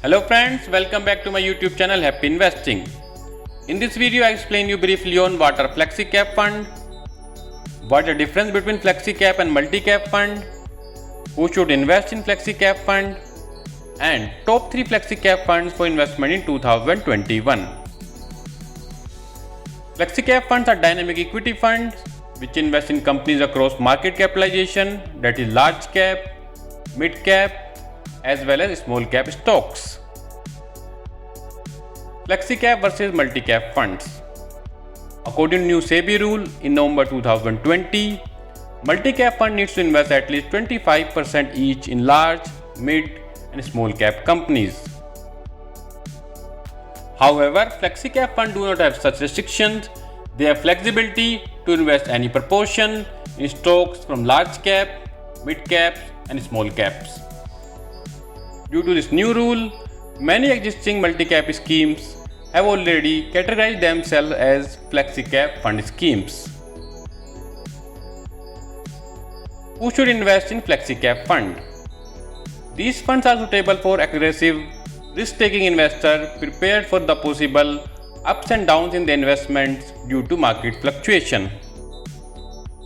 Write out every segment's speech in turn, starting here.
Hello friends, welcome back to my YouTube channel Happy Investing. In this video I explain you briefly on what are Flexi Cap Fund, what is the difference between Flexi Cap and Multi Cap Fund, who should invest in Flexi Cap Fund, and top 3 Flexi Cap Funds for investment in 2021. Flexi Cap Funds are dynamic equity funds which invest in companies across market capitalization, that is large cap, mid cap, as well as small cap stocks. Flexi Cap versus Multi Cap Funds. According to new SEBI rule in November 2020, Multi Cap Fund needs to invest at least 25% each in large, mid and small cap companies. However, Flexi Cap Fund do not have such restrictions. They have flexibility to invest any proportion in stocks from large cap, mid caps and small caps. Due to this new rule, many existing multi-cap schemes have already categorized themselves as Flexi Cap Fund schemes. Who should invest in Flexi Cap Fund? These funds are suitable for aggressive, risk-taking investors prepared for the possible ups and downs in the investments due to market fluctuation.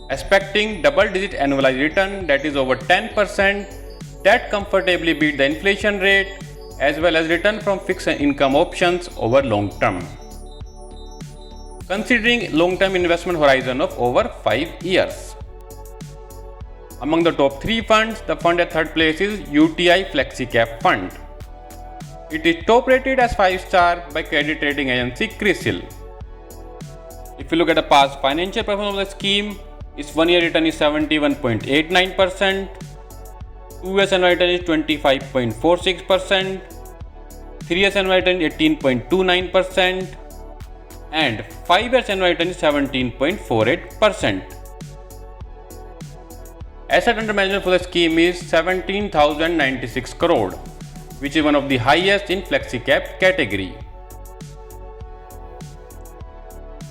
Expecting double-digit annualized return, that is over 10%, that comfortably beat the inflation rate, as well as return from fixed income options over long term. Considering long-term investment horizon of over 5 years. Among the top 3 funds, the fund at third place is UTI Flexi Cap Fund. It is top rated as 5-star by credit rating agency CRISIL. If you look at the past financial performance of the scheme, its 1-year return is 71.89%, 2 years annual return is 25.46%, 3 years annual return is 18.29%, and 5 years annual return is 17.48%. Asset under management for the scheme is 17,096 crore, which is one of the highest in Flexi Cap category.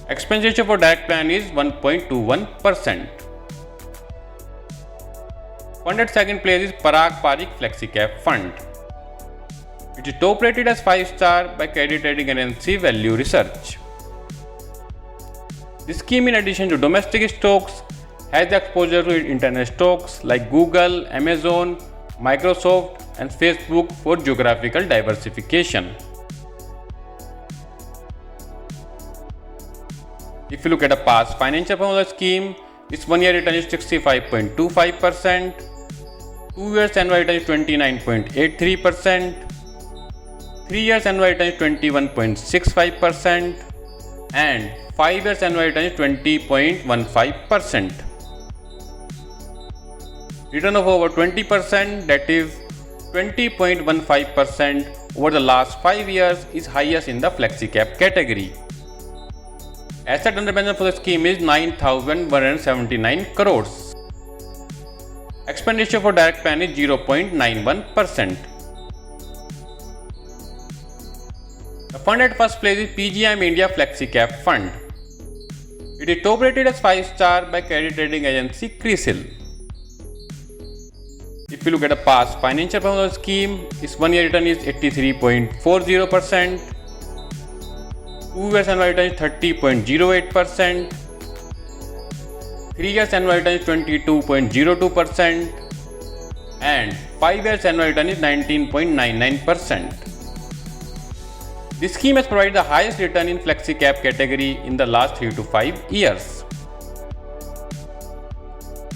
Expense ratio for direct plan is 1.21%. Fund at second place is Parag Parikh Flexi Cap Fund. It is top rated as 5-star by credit rating agency Value Research. This scheme, in addition to domestic stocks, has exposure to internet stocks like Google, Amazon, Microsoft and Facebook for geographical diversification. If you look at the past financial performance of the scheme, its 1-year return is 65.25%, 2 years annual return is 29.83%, 3 years annual return is 21.65%, and 5 years annual return is 20.15%. Return of over 20%, that is 20.15% over the last 5 years, is highest in the Flexi Cap category. Asset under management for the scheme is 9,179 crores. Expense ratio for direct plan is 0.91%. The fund at first place is PGIM India Flexi Cap Fund. It is top rated as 5-star by credit rating agency CRISIL. If you look at the past financial performance of the scheme, its 1-year return is 83.40%, 2 years annual return is 30.08%, 3 years annual return is 22.02%, and 5 years annual return is 19.99%. This scheme has provided the highest return in Flexi Cap category in the last 3 to 5 years.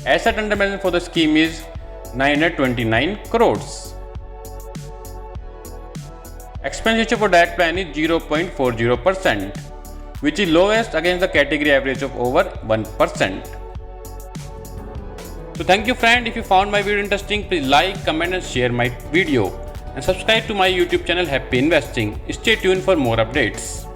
Asset under management for the scheme is 929 crores. Expense ratio for direct plan is 0.40%, which is lowest against the category average of over 1%. So thank you friend. If you found my video interesting, please like, comment and share my video, and subscribe to my YouTube channel Happy Investing. Stay tuned for more updates.